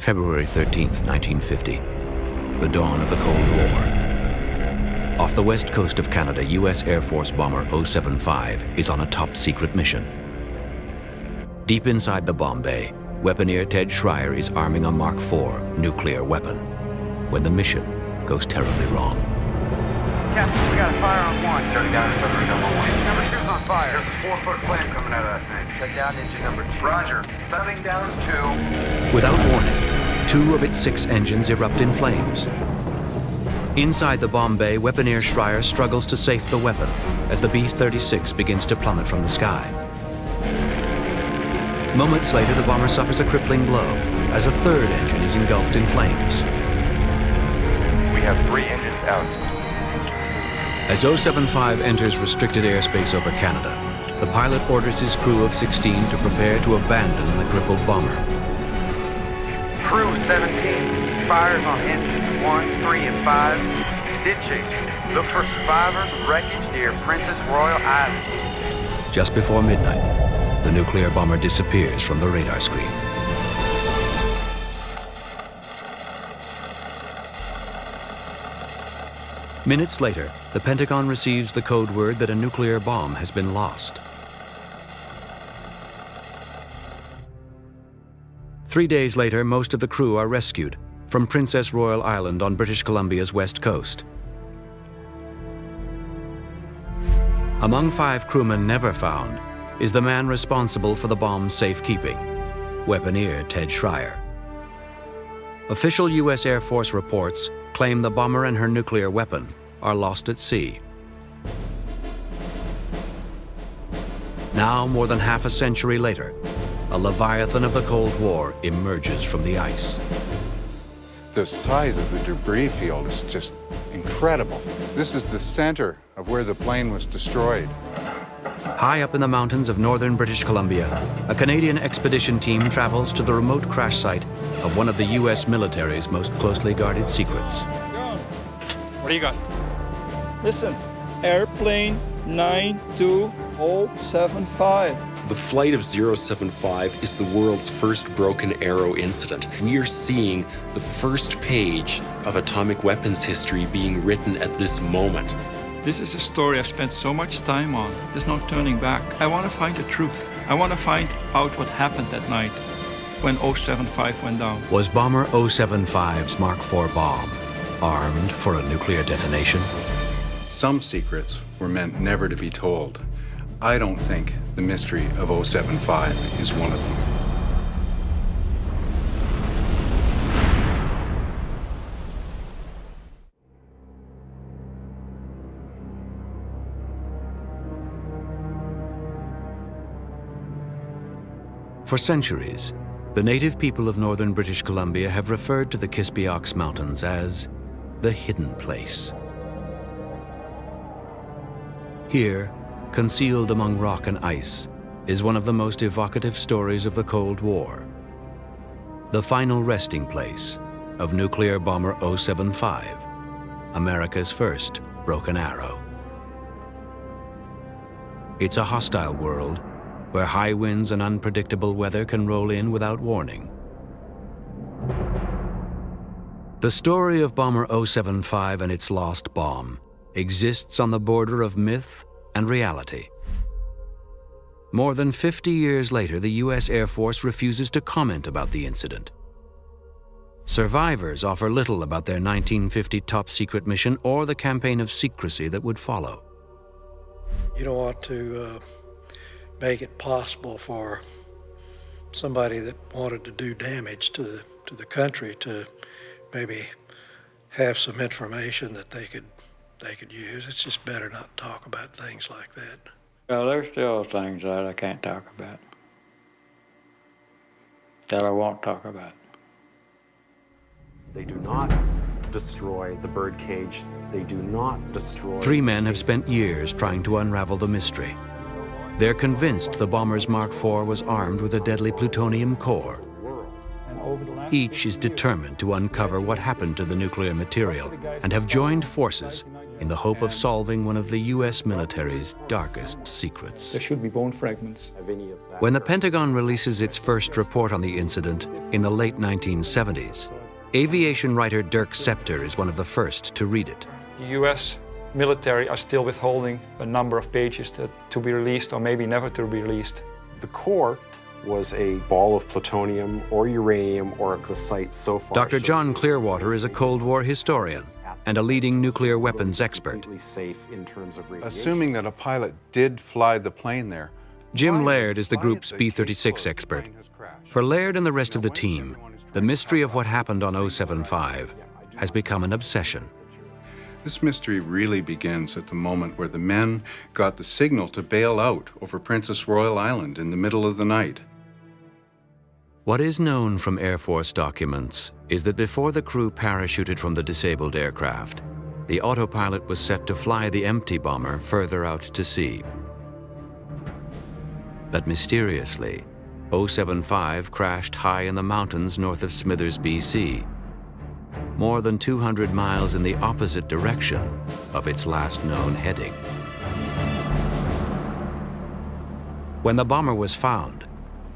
February 13th, 1950, the dawn of the Cold War. Off the west coast of Canada, U.S. Air Force bomber 075 is on a top-secret mission. Deep inside the bomb bay, weaponeer Ted Schreier is arming a Mark IV nuclear weapon when the mission goes terribly wrong. Captain, we got a fire on one. Shutting down submarine number 1. Number 2's on fire. There's a 4-foot flame coming out of that thing. Shut down engine number 2. Roger. Shutting down 2. Without warning, 2 of its 6 engines erupt in flames. Inside the bomb bay, weaponeer Schreier struggles to safe the weapon as the B-36 begins to plummet from the sky. Moments later, the bomber suffers a crippling blow as a 3rd engine is engulfed in flames. We have 3 engines out. As 075 enters restricted airspace over Canada, the pilot orders his crew of 16 to prepare to abandon the crippled bomber. Crew 17, fires on engines 1, 3, and 5. Ditching. Look for survivors of wreckage near Princess Royal Island. Just before midnight, the nuclear bomber disappears from the radar screen. Minutes later, the Pentagon receives the code word that a nuclear bomb has been lost. 3 days later, most of the crew are rescued from Princess Royal Island on British Columbia's west coast. Among 5 crewmen never found is the man responsible for the bomb's safekeeping, weaponeer Ted Schreier. Official U.S. Air Force reports claim the bomber and her nuclear weapon are lost at sea. Now, more than half a century later, a leviathan of the Cold War emerges from the ice. The size of the debris field is just incredible. This is the center of where the plane was destroyed. High up in the mountains of northern British Columbia, a Canadian expedition team travels to the remote crash site of one of the U.S. military's most closely guarded secrets. What do you got? Listen, airplane 92075. The flight of 075 is the world's first broken arrow incident. We are seeing the first page of atomic weapons history being written at this moment. This is a story I've spent so much time on. There's no turning back. I want to find the truth. I want to find out what happened that night when 075 went down. Was bomber 075's Mark IV bomb armed for a nuclear detonation? Some secrets were meant never to be told. I don't think the mystery of 075 is one of them. For centuries, the native people of northern British Columbia have referred to the Kispiox Mountains as the hidden place. Here, concealed among rock and ice, is one of the most evocative stories of the Cold War. The final resting place of nuclear bomber 075, America's first broken arrow. It's a hostile world where high winds and unpredictable weather can roll in without warning. The story of bomber 075 and its lost bomb exists on the border of myth and reality. More than 50 years later, the U.S. Air Force refuses to comment about the incident. Survivors offer little about their 1950 top-secret mission or the campaign of secrecy that would follow. You don't want to make it possible for somebody that wanted to do damage to the country to maybe have some information that they could use. It's just better not to talk about things like that. Well, there's still things that I can't talk about, that I won't talk about. They do not destroy the birdcage. They do not destroy... 3 men have spent years trying to unravel the mystery. They're convinced the bomber's Mark IV was armed with a deadly plutonium core. Each is determined to uncover what happened to the nuclear material and have joined forces in the hope of solving one of the U.S. military's darkest secrets. There should be bone fragments. When the Pentagon releases its first report on the incident in the late 1970s, aviation writer Dirk Scepter is one of the first to read it. The U.S. military are still withholding a number of pages to be released or maybe never to be released. The core was a ball of plutonium or uranium or the site so far. Dr. John Clearwater is a Cold War historian and a leading nuclear weapons expert. Safe in terms of radiation. Assuming that a pilot did fly the plane there. Jim Laird is the group's B-36 expert. For Laird and the rest of the team, the mystery of what happened on 075 has become an obsession. This mystery really begins at the moment where the men got the signal to bail out over Princess Royal Island in the middle of the night. What is known from Air Force documents is that before the crew parachuted from the disabled aircraft, the autopilot was set to fly the empty bomber further out to sea. But mysteriously, 075 crashed high in the mountains north of Smithers, BC, more than 200 miles in the opposite direction of its last known heading. When the bomber was found,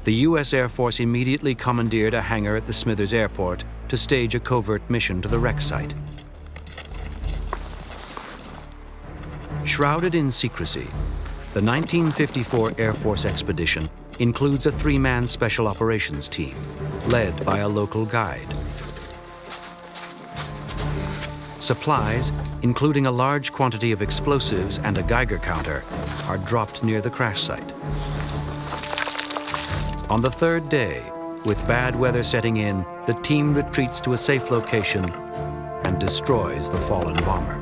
the U.S. Air Force immediately commandeered a hangar at the Smithers Airport to stage a covert mission to the wreck site. Shrouded in secrecy, the 1954 Air Force expedition includes a three-man special operations team, led by a local guide. Supplies, including a large quantity of explosives and a Geiger counter, are dropped near the crash site. On the third day, with bad weather setting in, the team retreats to a safe location and destroys the fallen bomber.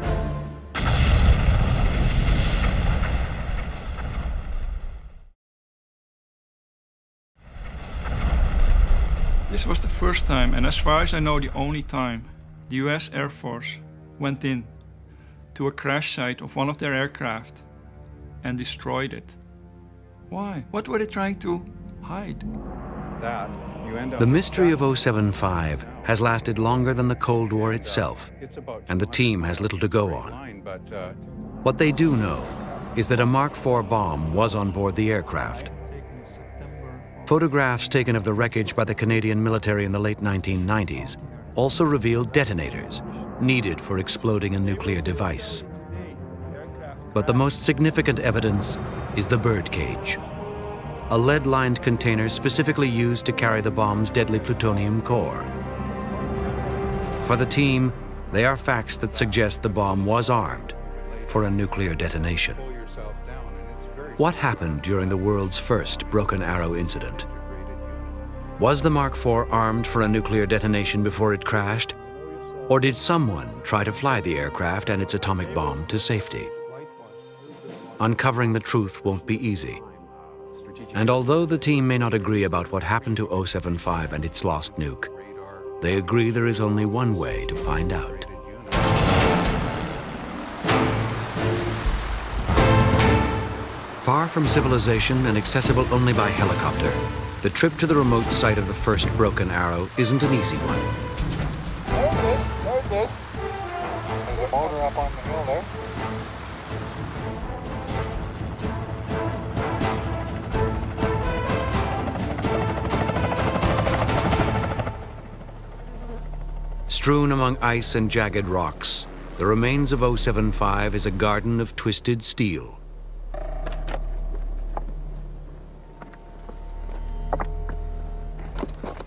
This was the first time, and as far as I know, the only time, the US Air Force went in to a crash site of one of their aircraft and destroyed it. Why? What were they trying to hide? The mystery of 075 has lasted longer than the Cold War itself, and the team has little to go on. What they do know is that a Mark IV bomb was on board the aircraft. Photographs taken of the wreckage by the Canadian military in the late 1990s also revealed detonators needed for exploding a nuclear device. But the most significant evidence is the birdcage, a lead-lined container specifically used to carry the bomb's deadly plutonium core. For the team, they are facts that suggest the bomb was armed for a nuclear detonation. What happened during the world's first broken arrow incident? Was the Mark IV armed for a nuclear detonation before it crashed? Or did someone try to fly the aircraft and its atomic bomb to safety? Uncovering the truth won't be easy. And although the team may not agree about what happened to 075 and its Lost Nuke, they agree there is only one way to find out. Far from civilization and accessible only by helicopter, the trip to the remote site of the first broken arrow isn't an easy one. There's a motor up on the hill there. Strewn among ice and jagged rocks, the remains of 075 is a garden of twisted steel.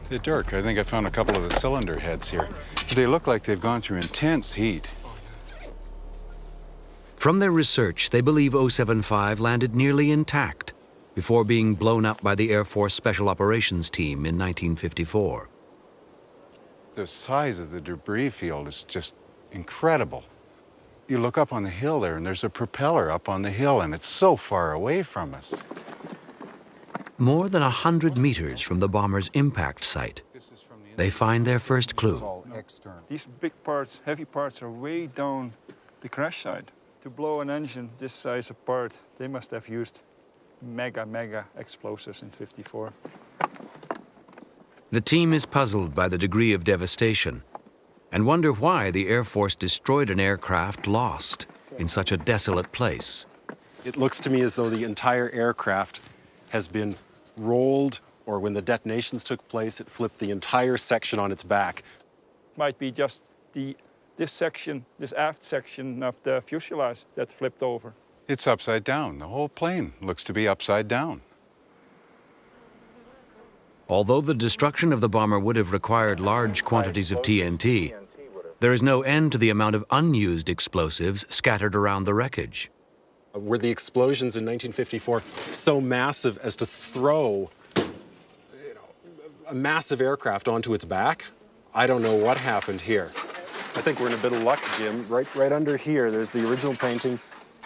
Hey, Dirk, I think I found a couple of the cylinder heads here. They look like they've gone through intense heat. From their research, they believe 075 landed nearly intact before being blown up by the Air Force Special Operations Team in 1954. The size of the debris field is just incredible. You look up on the hill there, and there's a propeller up on the hill, and it's so far away from us. More than 100 meters from the bomber's impact site, they find their first clue. These big parts, heavy parts, are way down the crash site. To blow an engine this size apart, they must have used mega explosives in '54. The team is puzzled by the degree of devastation and wonder why the Air Force destroyed an aircraft lost. in such a desolate place? It looks to me as though the entire aircraft has been rolled, or when the detonations took place, it flipped the entire section on its back. Might be just this section, this aft section of the fuselage that flipped over. It's upside down. The whole plane looks to be upside down. Although the destruction of the bomber would have required large quantities of TNT, there is no end to the amount of unused explosives scattered around the wreckage. Were the explosions in 1954 so massive as to throw a massive aircraft onto its back? I don't know what happened here. I think we're in a bit of luck, Jim. Right under here, there's the original painting,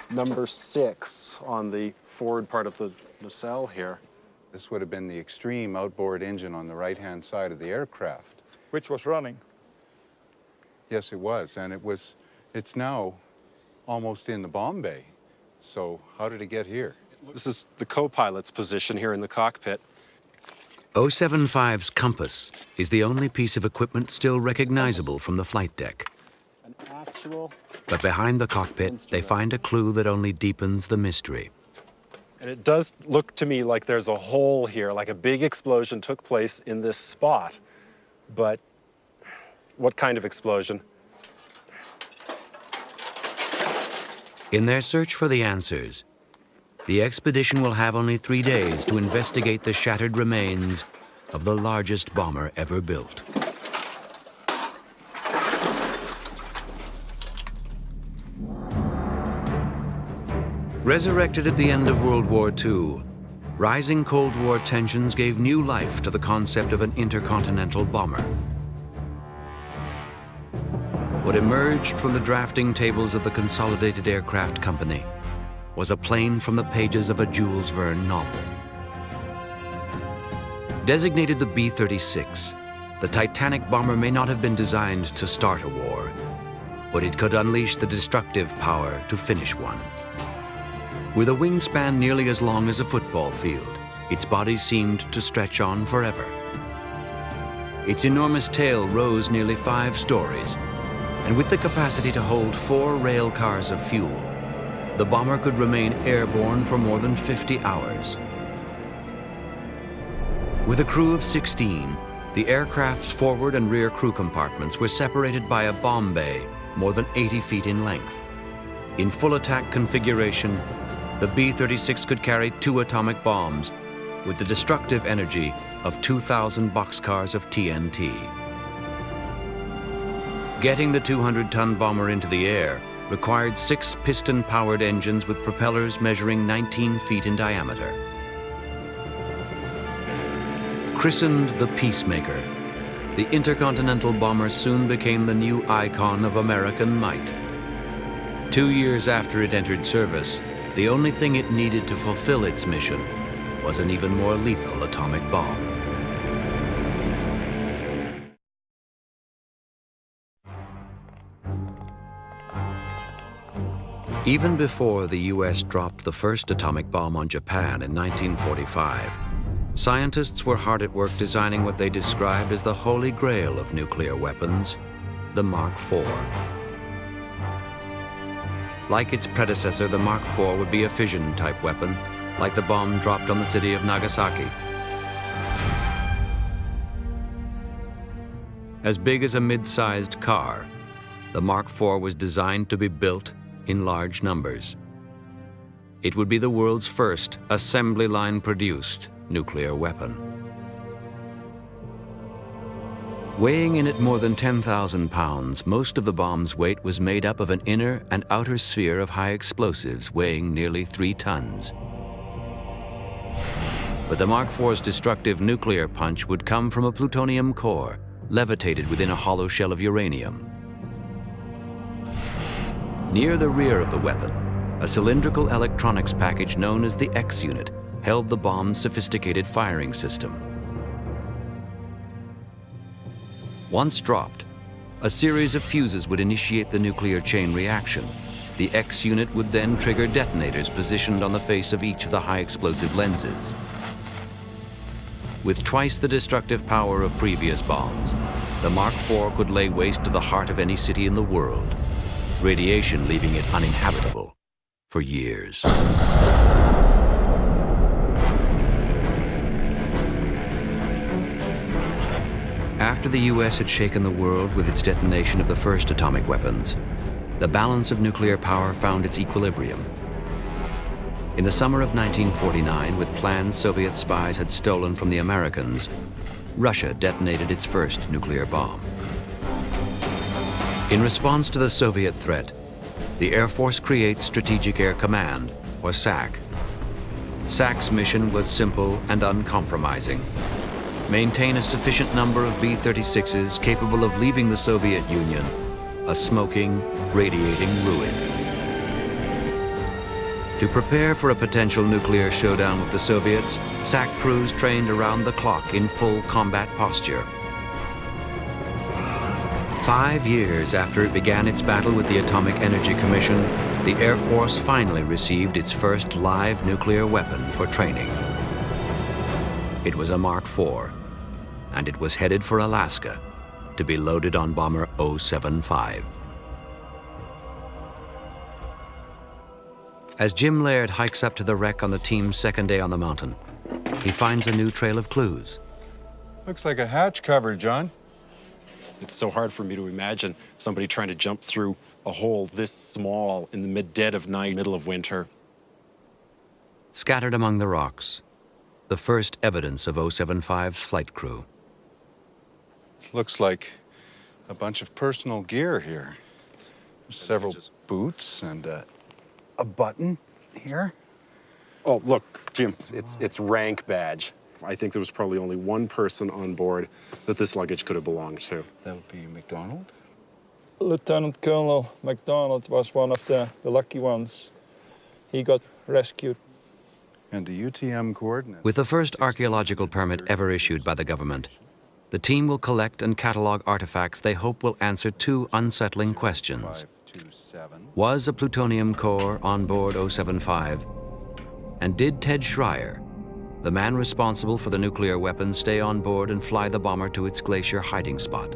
number 6, on the forward part of the nacelle here. This would have been the extreme outboard engine on the right-hand side of the aircraft. Which was running. Yes, it was, and it's now almost in the bomb bay. So how did it get here? This is the co-pilot's position here in the cockpit. 075's compass is the only piece of equipment still recognizable from the flight deck. But behind the cockpit, they find a clue that only deepens the mystery. And it does look to me like there's a hole here, like a big explosion took place in this spot. But what kind of explosion? In their search for the answers, the expedition will have only 3 days to investigate the shattered remains of the largest bomber ever built. Resurrected at the end of World War II, rising Cold War tensions gave new life to the concept of an intercontinental bomber. What emerged from the drafting tables of the Consolidated Aircraft Company was a plane from the pages of a Jules Verne novel. Designated the B-36, the Titanic bomber may not have been designed to start a war, but it could unleash the destructive power to finish one. With a wingspan nearly as long as a football field, its body seemed to stretch on forever. Its enormous tail rose nearly 5 stories, and with the capacity to hold 4 rail cars of fuel, the bomber could remain airborne for more than 50 hours. With a crew of 16, the aircraft's forward and rear crew compartments were separated by a bomb bay more than 80 feet in length. In full attack configuration, the B-36 could carry 2 atomic bombs with the destructive energy of 2,000 boxcars of TNT. Getting the 200-ton bomber into the air required 6 piston-powered engines with propellers measuring 19 feet in diameter. Christened the Peacemaker, the intercontinental bomber soon became the new icon of American might. 2 years after it entered service, the only thing it needed to fulfill its mission was an even more lethal atomic bomb. Even before the US dropped the first atomic bomb on Japan in 1945, scientists were hard at work designing what they described as the holy grail of nuclear weapons, the Mark IV. Like its predecessor, the Mark IV would be a fission-type weapon, like the bomb dropped on the city of Nagasaki. As big as a mid-sized car, the Mark IV was designed to be built in large numbers. It would be the world's first assembly line-produced nuclear weapon. Weighing in at more than 10,000 pounds, most of the bomb's weight was made up of an inner and outer sphere of high explosives weighing nearly 3 tons. But the Mark IV's destructive nuclear punch would come from a plutonium core, levitated within a hollow shell of uranium. Near the rear of the weapon, a cylindrical electronics package known as the X unit held the bomb's sophisticated firing system. Once dropped, a series of fuses would initiate the nuclear chain reaction. The X unit would then trigger detonators positioned on the face of each of the high explosive lenses. With twice the destructive power of previous bombs, the Mark IV could lay waste to the heart of any city in the world. radiation leaving it uninhabitable for years. After the US had shaken the world with its detonation of the first atomic weapons, the balance of nuclear power found its equilibrium. In the summer of 1949, with plans Soviet spies had stolen from the Americans, Russia detonated its first nuclear bomb. In response to the Soviet threat, the Air Force creates Strategic Air Command, or SAC. SAC's mission was simple and uncompromising: maintain a sufficient number of B-36s capable of leaving the Soviet Union a smoking, radiating ruin. To prepare for a potential nuclear showdown with the Soviets, SAC crews trained around the clock in full combat posture. 5 years after it began its battle with the Atomic Energy Commission, the Air Force finally received its first live nuclear weapon for training. It was a Mark IV, and it was headed for Alaska to be loaded on bomber 075. As Jim Laird hikes up to the wreck on the team's second day on the mountain, he finds a new trail of clues. Looks like a hatch cover, John. It's so hard for me to imagine somebody trying to jump through a hole this small in the mid-dead of night, middle of winter. Scattered among the rocks, the first evidence of 075's flight crew. Looks like a bunch of personal gear here. Several boots and a button here. Oh, look, Jim, it's rank badge. I think there was probably only one person on board that this luggage could have belonged to. That would be McDonald? Lieutenant Colonel MacDonald was one of the lucky ones. He got rescued. And the UTM coordinates. With the first archaeological permit ever issued by the government, the team will collect and catalog artifacts they hope will answer two unsettling questions. Was a plutonium core on board 075? And did Ted Schreier, the man responsible for the nuclear weapon, stay on board and fly the bomber to its glacier hiding spot?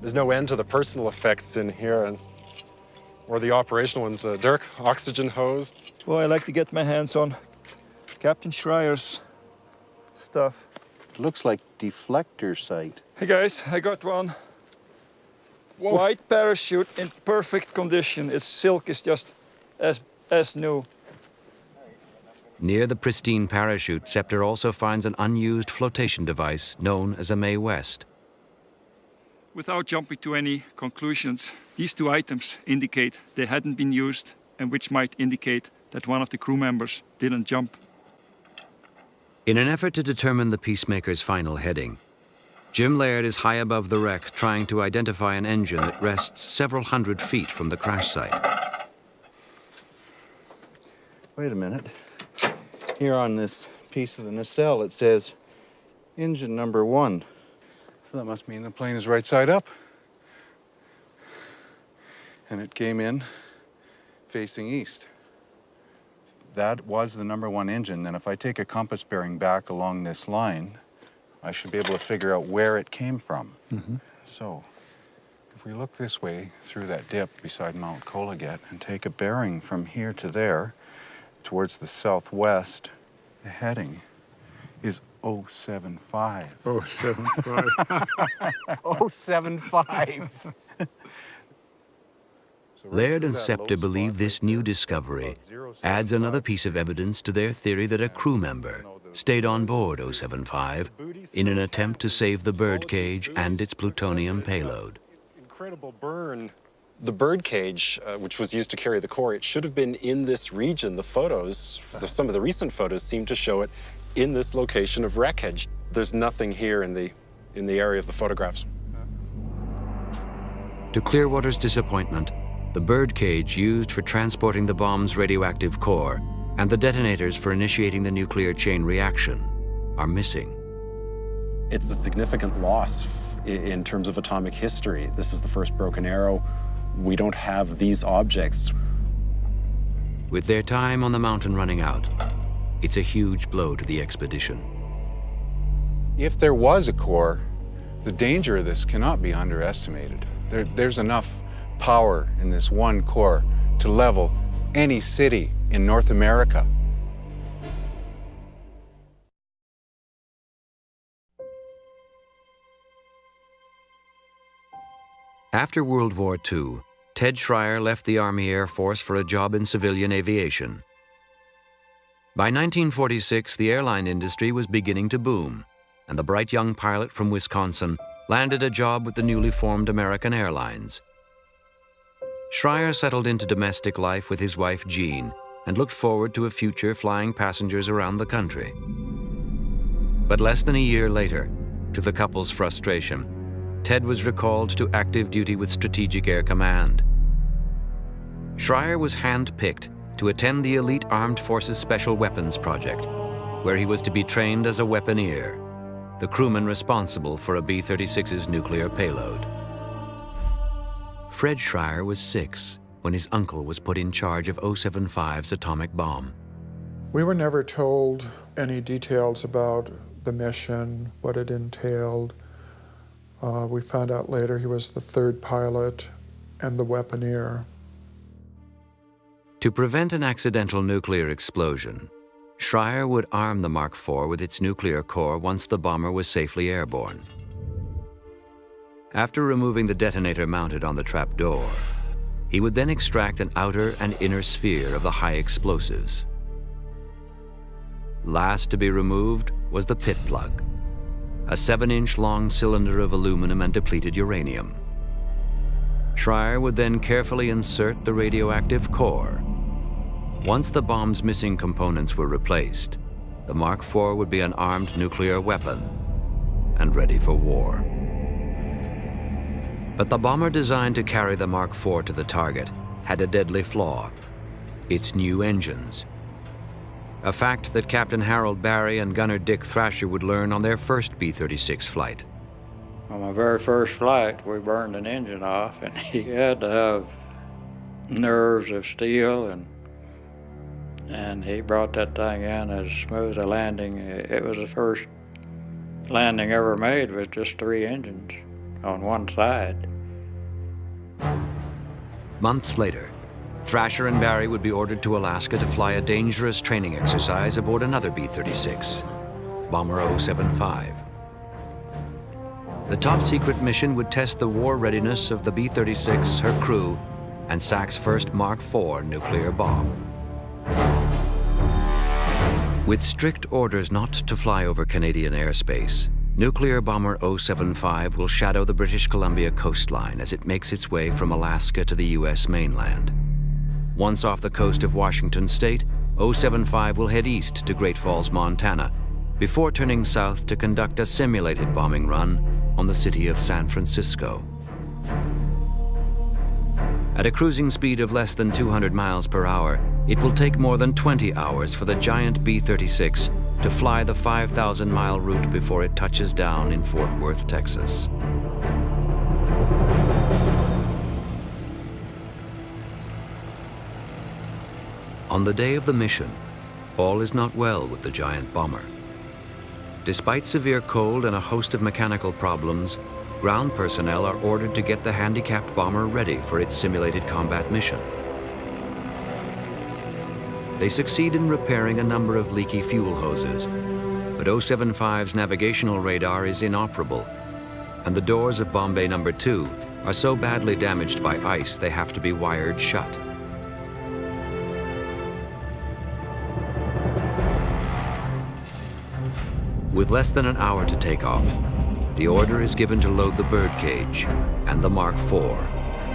There's no end to the personal effects in here, or the operational ones. Dirk, oxygen hose. Well, I like to get my hands on Captain Schreier's stuff. Looks like deflector sight. Hey guys, I got one. Whoa. White parachute in perfect condition. Its silk is just as new. Near the pristine parachute, Scepter also finds an unused flotation device known as a Mae West. Without jumping to any conclusions, these two items indicate they hadn't been used, and which might indicate that one of the crew members didn't jump. In an effort to determine the Peacemaker's final heading, Jim Laird is high above the wreck trying to identify an engine that rests several hundred feet from the crash site. Wait a minute. Here on this piece of the nacelle, it says engine number 1. So that must mean the plane is right side up. And it came in facing east. That was the number 1 engine. And if I take a compass bearing back along this line, I should be able to figure out where it came from. Mm-hmm. So if we look this way through that dip beside Mount Kologet and take a bearing from here to there, towards the southwest, the heading is 075. 075. 075. Laird and Scepter believe this new discovery adds another piece of evidence to their theory that a crew member stayed on board 075 in an attempt to save the birdcage and its plutonium payload. Incredible burn. The birdcage, which was used to carry the core, it should have been in this region. The photos, some of the recent photos seem to show it in this location of wreckage. There's nothing here in the area of the photographs. To Clearwater's disappointment, the birdcage used for transporting the bomb's radioactive core and the detonators for initiating the nuclear chain reaction are missing. It's a significant loss in terms of atomic history. This is the first broken arrow. We don't have these objects. With their time on the mountain running out, it's a huge blow to the expedition. If there was a core, the danger of this cannot be underestimated. There's enough power in this one core to level any city in North America. After World War II, Ted Schreier left the Army Air Force for a job in civilian aviation. By 1946, the airline industry was beginning to boom, and the bright young pilot from Wisconsin landed a job with the newly formed American Airlines. Schreier settled into domestic life with his wife Jean and looked forward to a future flying passengers around the country. But less than a year later, to the couple's frustration, Ted was recalled to active duty with Strategic Air Command. Schreier was hand-picked to attend the elite Armed Forces Special Weapons Project, where he was to be trained as a weaponeer, the crewman responsible for a B-36's nuclear payload. Fred Schreier was 6 when his uncle was put in charge of 075's atomic bomb. We were never told any details about the mission, what it entailed. We found out later he was the 3rd pilot and the weaponeer. To prevent an accidental nuclear explosion, Schreier would arm the Mark IV with its nuclear core once the bomber was safely airborne. After removing the detonator mounted on the trapdoor, he would then extract an outer and inner sphere of the high explosives. Last to be removed was the pit plug, a 7-inch long cylinder of aluminum and depleted uranium. Schreier would then carefully insert the radioactive core. Once the bomb's missing components were replaced, the Mark IV would be an armed nuclear weapon and ready for war. But the bomber designed to carry the Mark IV to the target had a deadly flaw: its new engines. A fact that Captain Harold Barry and Gunner Dick Thrasher would learn on their first B-36 flight. On my very first flight, we burned an engine off, and he had to have nerves of steel, and he brought that thing in as smooth a landing. It was the first landing ever made with just 3 engines on one side. Months later, Thrasher and Barry would be ordered to Alaska to fly a dangerous training exercise aboard another B-36, Bomber 075. The top-secret mission would test the war readiness of the B-36, her crew, and SAC's first Mark IV nuclear bomb. With strict orders not to fly over Canadian airspace, nuclear bomber 075 will shadow the British Columbia coastline as it makes its way from Alaska to the U.S. mainland. Once off the coast of Washington state, 075 will head east to Great Falls, Montana, before turning south to conduct a simulated bombing run on the city of San Francisco. At a cruising speed of less than 200 miles per hour, it will take more than 20 hours for the giant B-36 to fly the 5,000-mile route before it touches down in Fort Worth, Texas. On the day of the mission, all is not well with the giant bomber. Despite severe cold and a host of mechanical problems, ground personnel are ordered to get the handicapped bomber ready for its simulated combat mission. They succeed in repairing a number of leaky fuel hoses, but 075's navigational radar is inoperable, and the doors of bomb bay number 2 are so badly damaged by ice they have to be wired shut. With less than an hour to take off, the order is given to load the birdcage and the Mark IV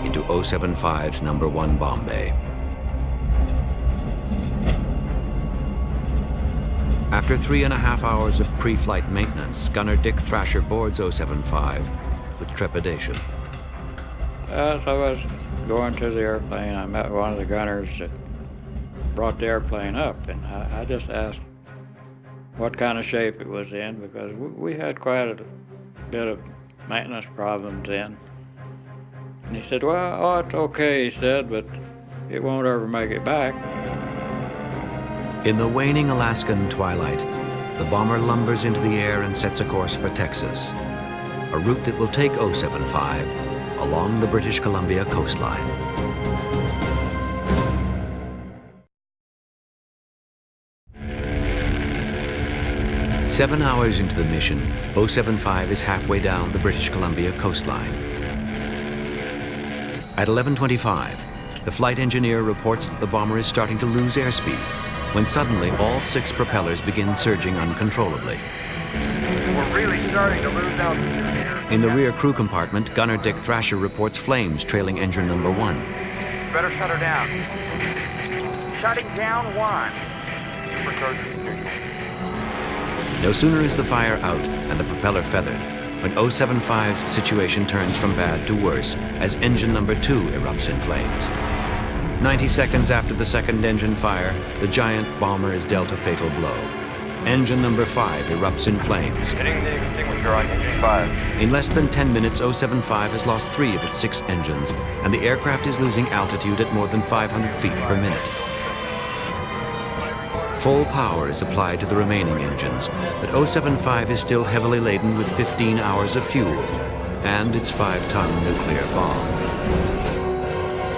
into 075's number 1 bomb bay. After 3.5 hours of pre-flight maintenance, Gunner Dick Thrasher boards 075 with trepidation. As I was going to the airplane, I met one of the gunners that brought the airplane up, and I just asked what kind of shape it was in, because we had quite a bit of maintenance problems then. And he said, well, it's okay, he said, but it won't ever make it back. In the waning Alaskan twilight, the bomber lumbers into the air and sets a course for Texas, a route that will take 075 along the British Columbia coastline. Seven hours into the mission, 075 is halfway down the British Columbia coastline. At 11:25, the flight engineer reports that the bomber is starting to lose airspeed, when suddenly all 6 propellers begin surging uncontrollably. We're really starting to lose altitude here. In the rear crew compartment, gunner Dick Thrasher reports flames trailing engine number 1. Better shut her down. Shutting down 1. Supercharger neutral. No sooner is the fire out and the propeller feathered, when 075's situation turns from bad to worse as engine number 2 erupts in flames. 90 seconds after the second engine fire, the giant bomber is dealt a fatal blow. Engine number 5 erupts in flames. Hitting the extinguisher on engine 5. In less than 10 minutes, 075 has lost 3 of its 6 engines, and the aircraft is losing altitude at more than 500 feet per minute. Full power is applied to the remaining engines, but 075 is still heavily laden with 15 hours of fuel and its 5-ton nuclear bomb.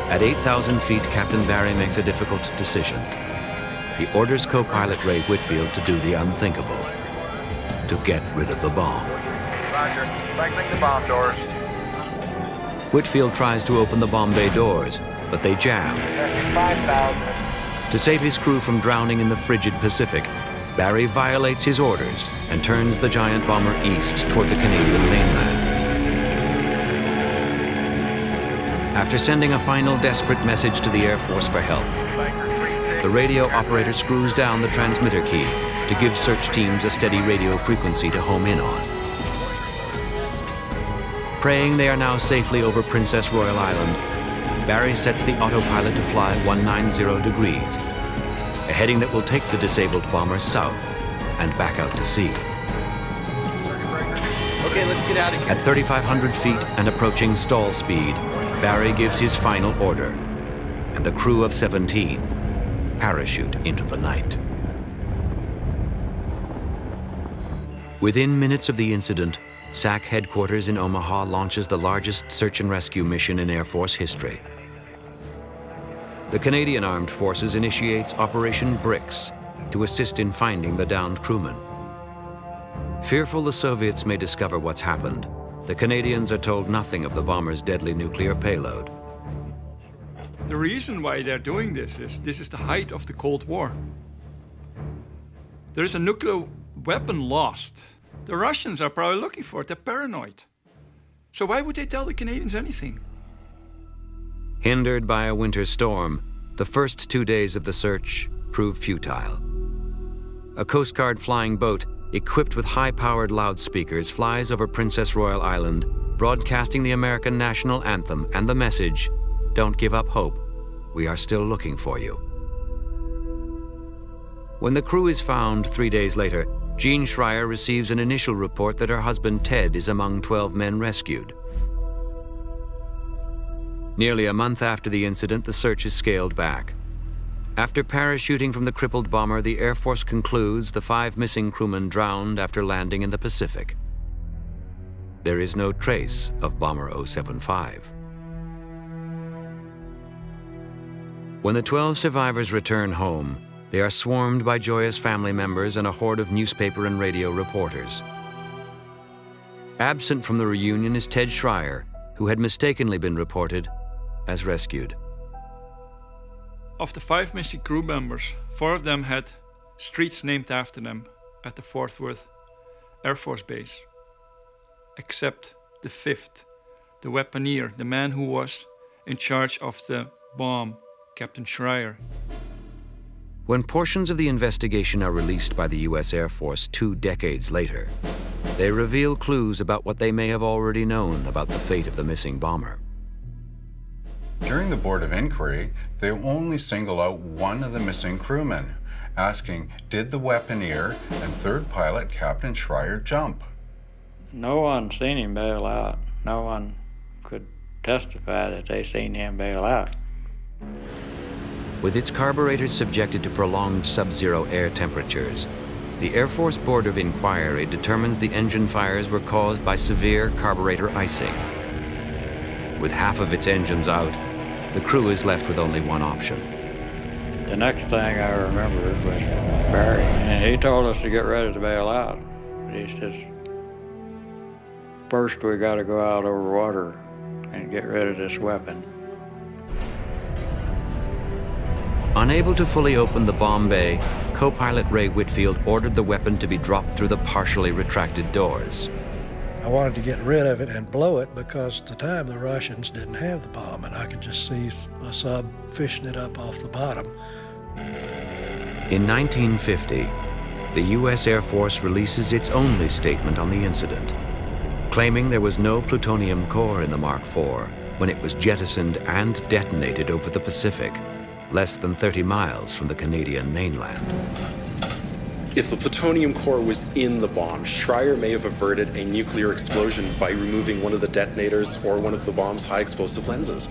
At 8,000 feet, Captain Barry makes a difficult decision. He orders co-pilot Ray Whitfield to do the unthinkable, to get rid of the bomb. Roger. Cycling the bomb doors. Whitfield tries to open the bomb bay doors, but they jam. 5,000. To save his crew from drowning in the frigid Pacific, Barry violates his orders and turns the giant bomber east toward the Canadian mainland. After sending a final desperate message to the Air Force for help, the radio operator screws down the transmitter key to give search teams a steady radio frequency to home in on. Praying they are now safely over Princess Royal Island, Barry sets the autopilot to fly 190 degrees, a heading that will take the disabled bomber south and back out to sea. Okay, let's get out of here. At 3,500 feet and approaching stall speed, Barry gives his final order, and the crew of 17 parachute into the night. Within minutes of the incident, SAC headquarters in Omaha launches the largest search and rescue mission in Air Force history. The Canadian Armed Forces initiates Operation BRICS to assist in finding the downed crewmen. Fearful the Soviets may discover what's happened, the Canadians are told nothing of the bomber's deadly nuclear payload. The reason why they're doing this is the height of the Cold War. There is a nuclear weapon lost. The Russians are probably looking for it. They're paranoid. So why would they tell the Canadians anything? Hindered by a winter storm, the first 2 days of the search prove futile. A Coast Guard flying boat equipped with high-powered loudspeakers flies over Princess Royal Island, broadcasting the American national anthem and the message, "Don't give up hope. We are still looking for you." When the crew is found 3 days later, Jean Schreier receives an initial report that her husband Ted is among 12 men rescued. Nearly a month after the incident, the search is scaled back. After parachuting from the crippled bomber, the Air Force concludes the 5 missing crewmen drowned after landing in the Pacific. There is no trace of Bomber 075. When the 12 survivors return home, they are swarmed by joyous family members and a horde of newspaper and radio reporters. Absent from the reunion is Ted Schreier, who had mistakenly been reported as rescued. Of the 5 missing crew members, 4 of them had streets named after them at the Fort Worth Air Force Base. Except the 5th, the weaponeer, the man who was in charge of the bomb, Captain Schreier. When portions of the investigation are released by the U.S. Air Force 2 decades later, they reveal clues about what they may have already known about the fate of the missing bomber. During the Board of Inquiry, they only single out one of the missing crewmen, asking, did the weaponeer and 3rd pilot Captain Schreier jump? No one seen him bail out. No one could testify that they seen him bail out. With its carburetors subjected to prolonged sub-zero air temperatures, the Air Force Board of Inquiry determines the engine fires were caused by severe carburetor icing. With half of its engines out, the crew is left with only one option. The next thing I remember was Barry, and he told us to get ready to bail out. He says, first we got to go out over water and get rid of this weapon. Unable to fully open the bomb bay, co-pilot Ray Whitfield ordered the weapon to be dropped through the partially retracted doors. I wanted to get rid of it and blow it because at the time the Russians didn't have the bomb, and I could just see a sub fishing it up off the bottom. In 1950, the U.S. Air Force releases its only statement on the incident, claiming there was no plutonium core in the Mark IV when it was jettisoned and detonated over the Pacific, less than 30 miles from the Canadian mainland. If the plutonium core was in the bomb, Schreier may have averted a nuclear explosion by removing one of the detonators or one of the bomb's high explosive lenses.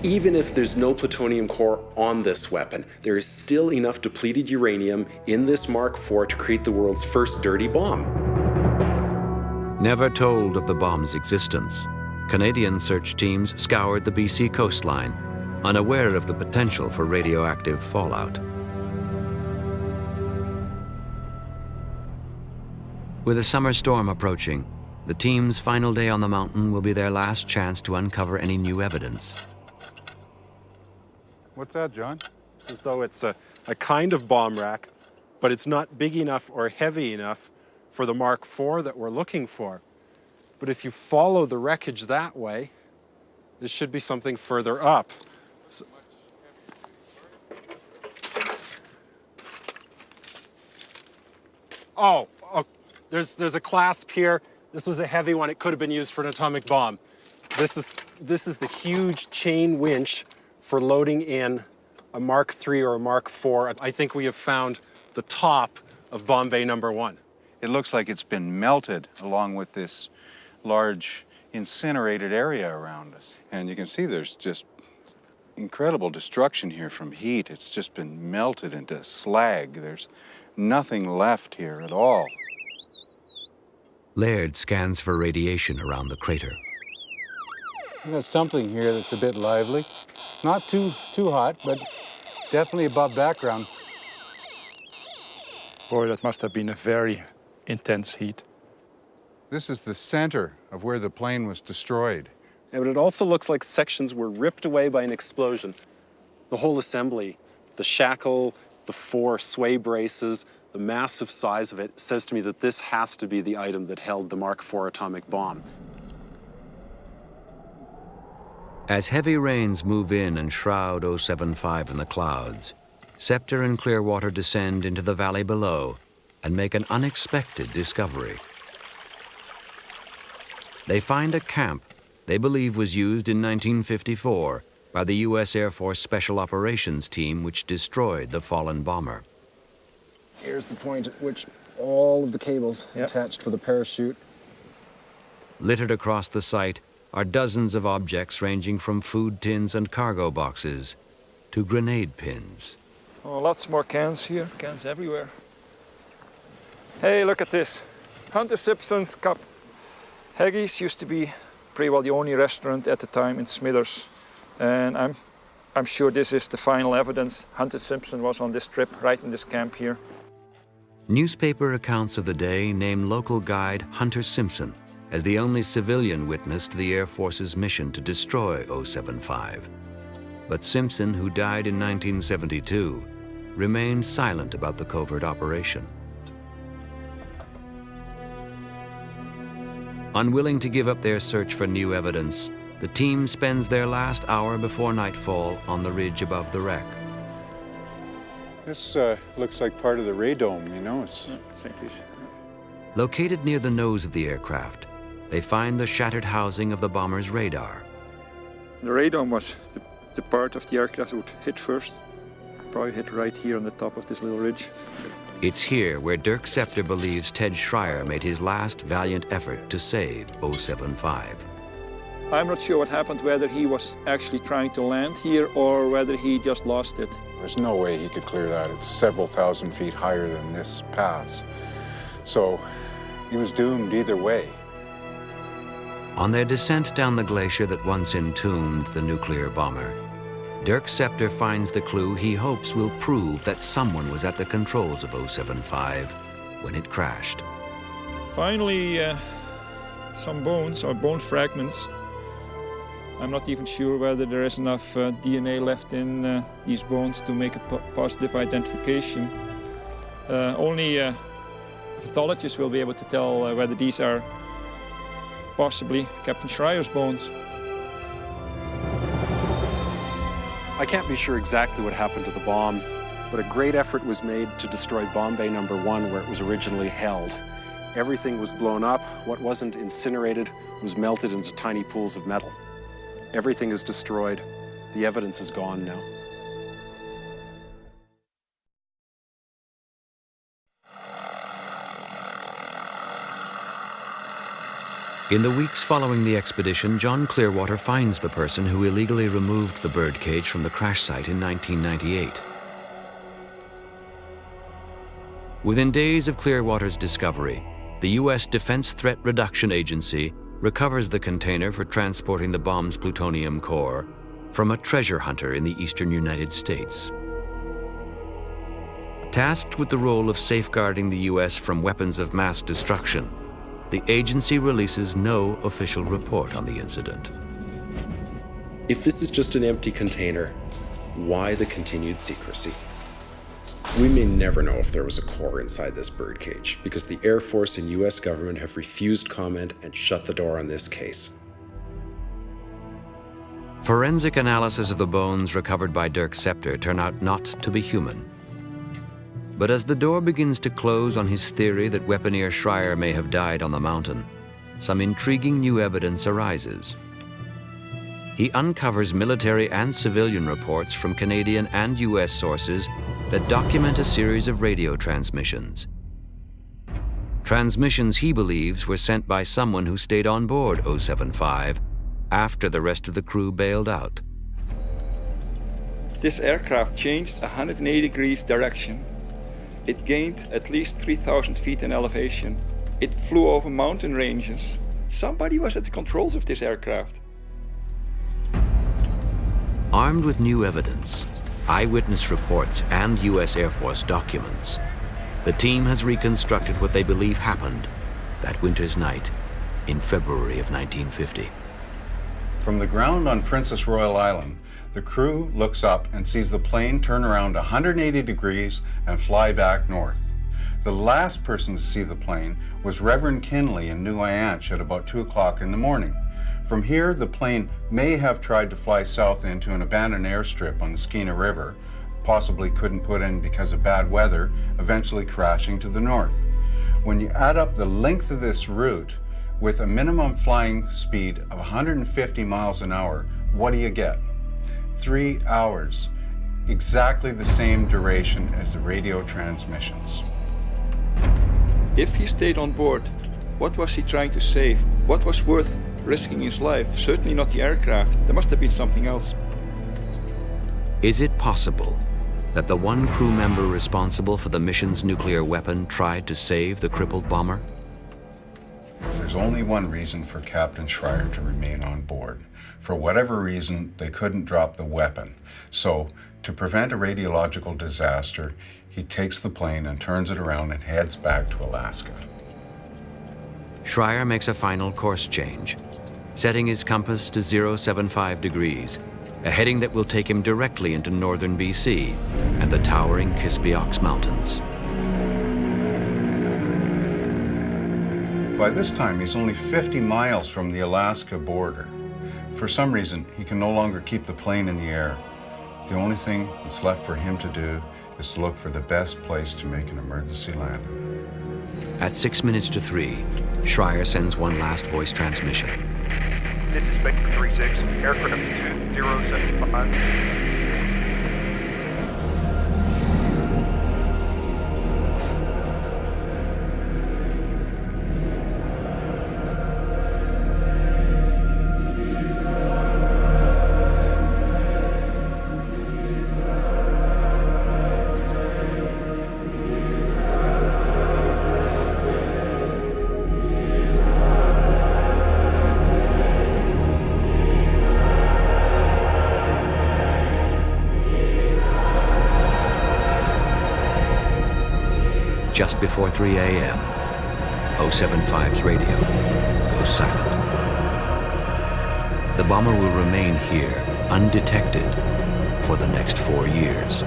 Even if there's no plutonium core on this weapon, there is still enough depleted uranium in this Mark IV to create the world's first dirty bomb. Never told of the bomb's existence, Canadian search teams scoured the BC coastline, unaware of the potential for radioactive fallout. With a summer storm approaching, the team's final day on the mountain will be their last chance to uncover any new evidence. What's that, John? It's as though it's a kind of bomb rack, but it's not big enough or heavy enough for the Mark IV that we're looking for. But if you follow the wreckage that way, there should be something further up. Oh, there's a clasp here. This was a heavy one. It could have been used for an atomic bomb. This is the huge chain winch for loading in a Mark III or a Mark IV. I think we have found the top of bomb bay number 1. It looks like it's been melted along with this large incinerated area around us. And you can see there's just incredible destruction here from heat. It's just been melted into slag. There's nothing left here at all. Laird scans for radiation around the crater. We've got something here that's a bit lively. Not too hot, but definitely above background. Boy, that must have been a very intense heat. This is the center of where the plane was destroyed. Yeah, but it also looks like sections were ripped away by an explosion. The whole assembly, the shackle, the 4 sway braces, the massive size of it says to me that this has to be the item that held the Mark IV atomic bomb. As heavy rains move in and shroud 075 in the clouds, Scepter and Clearwater descend into the valley below and make an unexpected discovery. They find a camp they believe was used in 1954 by the U.S. Air Force Special Operations Team which destroyed the fallen bomber. Here's the point at which all of the cables attached for the parachute. Littered across the site are dozens of objects ranging from food tins and cargo boxes to grenade pins. Oh, lots more cans here, cans everywhere. Hey, look at this. Hunter Simpson's Cup. Haggis used to be pretty well the only restaurant at the time in Smithers. And I'm sure this is the final evidence. Hunter Simpson was on this trip, right in this camp here. Newspaper accounts of the day name local guide Hunter Simpson as the only civilian witness to the Air Force's mission to destroy 075. But Simpson, who died in 1972, remained silent about the covert operation. Unwilling to give up their search for new evidence, the team spends their last hour before nightfall on the ridge above the wreck. This looks like part of the radome, you know? Located near the nose of the aircraft, they find the shattered housing of the bomber's radar. The radome was the part of the aircraft that would hit first. Probably hit right here on the top of this little ridge. It's here where Dirk Scepter believes Ted Schreier made his last valiant effort to save 075. I'm not sure what happened, whether he was actually trying to land here or whether he just lost it. There's no way he could clear that. It's several thousand feet higher than this pass. So he was doomed either way. On their descent down the glacier that once entombed the nuclear bomber, Dirk Scepter finds the clue he hopes will prove that someone was at the controls of 075 when it crashed. Finally, some bones or bone fragments. I'm not even sure whether there is enough DNA left in these bones to make a positive identification. Only pathologists will be able to tell whether these are possibly Captain Schreier's bones. I can't be sure exactly what happened to the bomb, but a great effort was made to destroy Bomb Bay No. 1 where it was originally held. Everything was blown up. What wasn't incinerated was melted into tiny pools of metal. Everything is destroyed. The evidence is gone now. In the weeks following the expedition, John Clearwater finds the person who illegally removed the birdcage from the crash site in 1998. Within days of Clearwater's discovery, the U.S. Defense Threat Reduction Agency recovers the container for transporting the bomb's plutonium core from a treasure hunter in the eastern United States. Tasked with the role of safeguarding the U.S. from weapons of mass destruction, the agency releases no official report on the incident. If this is just an empty container, why the continued secrecy? We may never know if there was a core inside this birdcage because the Air Force and US government have refused comment and shut the door on this case. Forensic analysis of the bones recovered by Dirk Scepter turn out not to be human. But as the door begins to close on his theory that weaponeer Schreier may have died on the mountain, some intriguing new evidence arises. He uncovers military and civilian reports from Canadian and US sources that document a series of radio transmissions. Transmissions he believes were sent by someone who stayed on board 075 after the rest of the crew bailed out. This aircraft changed 180 degrees direction. It gained at least 3,000 feet in elevation. It flew over mountain ranges. Somebody was at the controls of this aircraft. Armed with new evidence, eyewitness reports, and US Air Force documents, the team has reconstructed what they believe happened that winter's night in February of 1950. From the ground on Princess Royal Island, the crew looks up and sees the plane turn around 180 degrees and fly back north. The last person to see the plane was Reverend Kinley in New Ianche at about 2 o'clock in the morning. From here, the plane may have tried to fly south into an abandoned airstrip on the Skeena River, possibly couldn't put in because of bad weather, eventually crashing to the north. When you add up the length of this route with a minimum flying speed of 150 miles an hour, what do you get? 3 hours, exactly the same duration as the radio transmissions. If he stayed on board, what was he trying to save? What was worth risking his life? Certainly not the aircraft. There must have been something else. Is it possible that the one crew member responsible for the mission's nuclear weapon tried to save the crippled bomber? There's only one reason for Captain Schreier to remain on board. For whatever reason, they couldn't drop the weapon. So, to prevent a radiological disaster, he takes the plane and turns it around and heads back to Alaska. Schreier makes a final course change, setting his compass to 075 degrees, a heading that will take him directly into northern BC and the towering Kispiox Mountains. By this time, he's only 50 miles from the Alaska border. For some reason, he can no longer keep the plane in the air. The only thing that's left for him to do is to look for the best place to make an emergency landing. At 6 minutes to 3, Schreier sends one last voice transmission. This is Spectre 36, aircraft 2075. Just before 3 a.m., 075's radio goes silent. The bomber will remain here, undetected, for the next 4 years.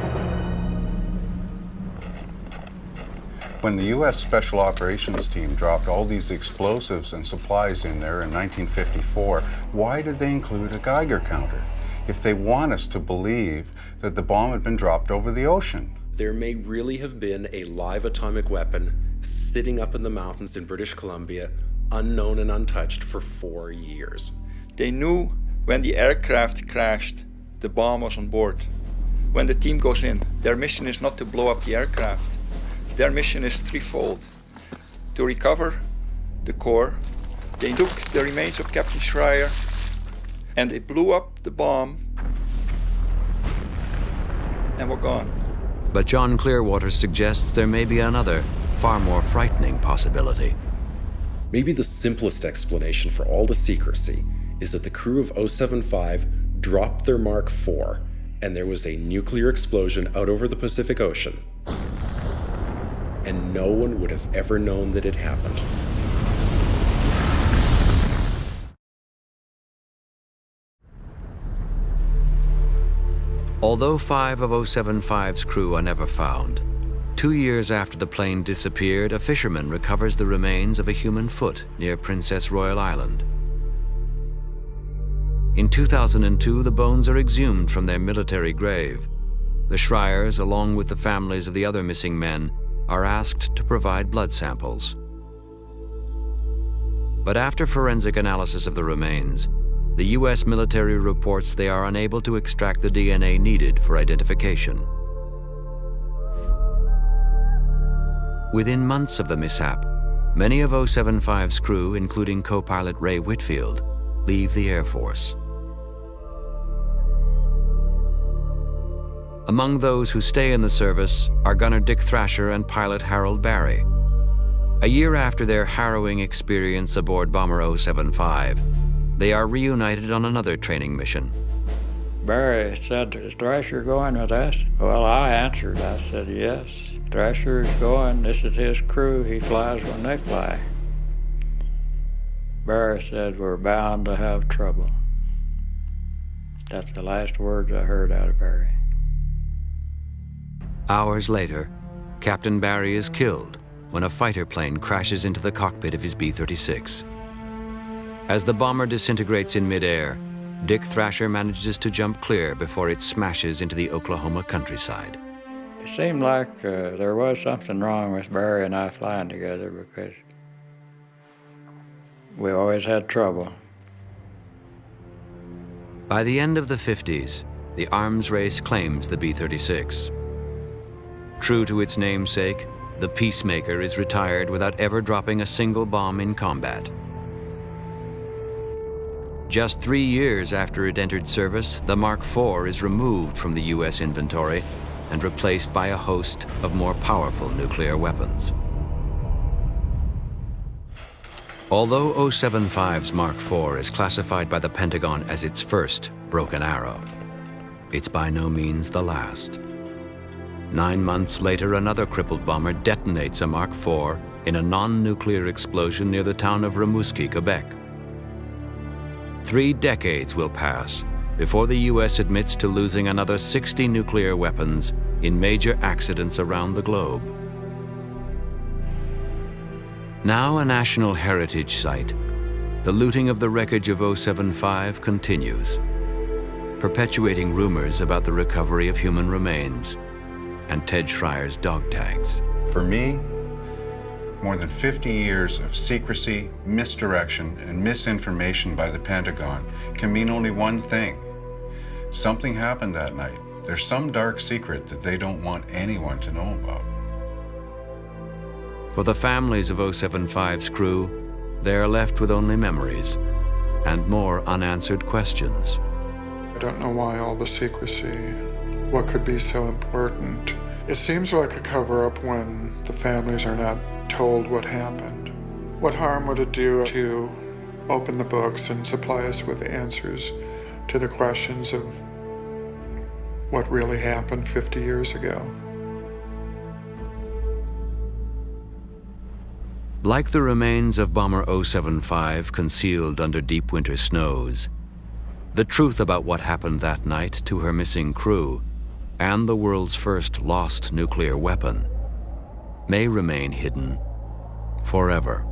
When the U.S. Special Operations Team dropped all these explosives and supplies in there in 1954, why did they include a Geiger counter if they want us to believe that the bomb had been dropped over the ocean? There may really have been a live atomic weapon sitting up in the mountains in British Columbia, unknown and untouched for 4 years. They knew when the aircraft crashed, the bomb was on board. When the team goes in, their mission is not to blow up the aircraft. Their mission is threefold. To recover the core, they took the remains of Captain Schreier and they blew up the bomb and were gone. But John Clearwater suggests there may be another, far more frightening possibility. Maybe the simplest explanation for all the secrecy is that the crew of 075 dropped their Mark IV and there was a nuclear explosion out over the Pacific Ocean. And no one would have ever known that it happened. Although 5 of 075's crew are never found, 2 years after the plane disappeared, a fisherman recovers the remains of a human foot near Princess Royal Island. In 2002, the bones are exhumed from their military grave. The Schreiers, along with the families of the other missing men, are asked to provide blood samples. But after forensic analysis of the remains, the U.S. military reports they are unable to extract the DNA needed for identification. Within months of the mishap, many of 075's crew, including co-pilot Ray Whitfield, leave the Air Force. Among those who stay in the service are gunner Dick Thrasher and pilot Harold Barry. A year after their harrowing experience aboard Bomber 075, they are reunited on another training mission. Barry said, "Is Thrasher going with us?" Well, I answered. I said, "Yes, Thrasher is going. This is his crew. He flies when they fly." Barry said, "We're bound to have trouble." That's the last words I heard out of Barry. Hours later, Captain Barry is killed when a fighter plane crashes into the cockpit of his B-36. As the bomber disintegrates in midair, Dick Thrasher manages to jump clear before it smashes into the Oklahoma countryside. It seemed like there was something wrong with Barry and I flying together because we always had trouble. By the end of the 50s, the arms race claims the B-36. True to its namesake, the Peacemaker is retired without ever dropping a single bomb in combat. Just 3 years after it entered service, the Mark IV is removed from the U.S. inventory and replaced by a host of more powerful nuclear weapons. Although 075's Mark IV is classified by the Pentagon as its first broken arrow, it's by no means the last. 9 months later, another crippled bomber detonates a Mark IV in a non-nuclear explosion near the town of Rimouski, Quebec. 3 decades will pass before the U.S. admits to losing another 60 nuclear weapons in major accidents around the globe. Now a national heritage site, the looting of the wreckage of 075 continues, perpetuating rumors about the recovery of human remains and Ted Schreier's dog tags. For me, more than 50 years of secrecy, misdirection, and misinformation by the Pentagon can mean only one thing. Something happened that night. There's some dark secret that they don't want anyone to know about. For the families of 075's crew, they are left with only memories and more unanswered questions. I don't know why all the secrecy. What could be so important? It seems like a cover-up when the families are not told what happened. What harm would it do to open the books and supply us with answers to the questions of what really happened 50 years ago? Like the remains of Bomber 075 concealed under deep winter snows, the truth about what happened that night to her missing crew and the world's first lost nuclear weapon may remain hidden forever.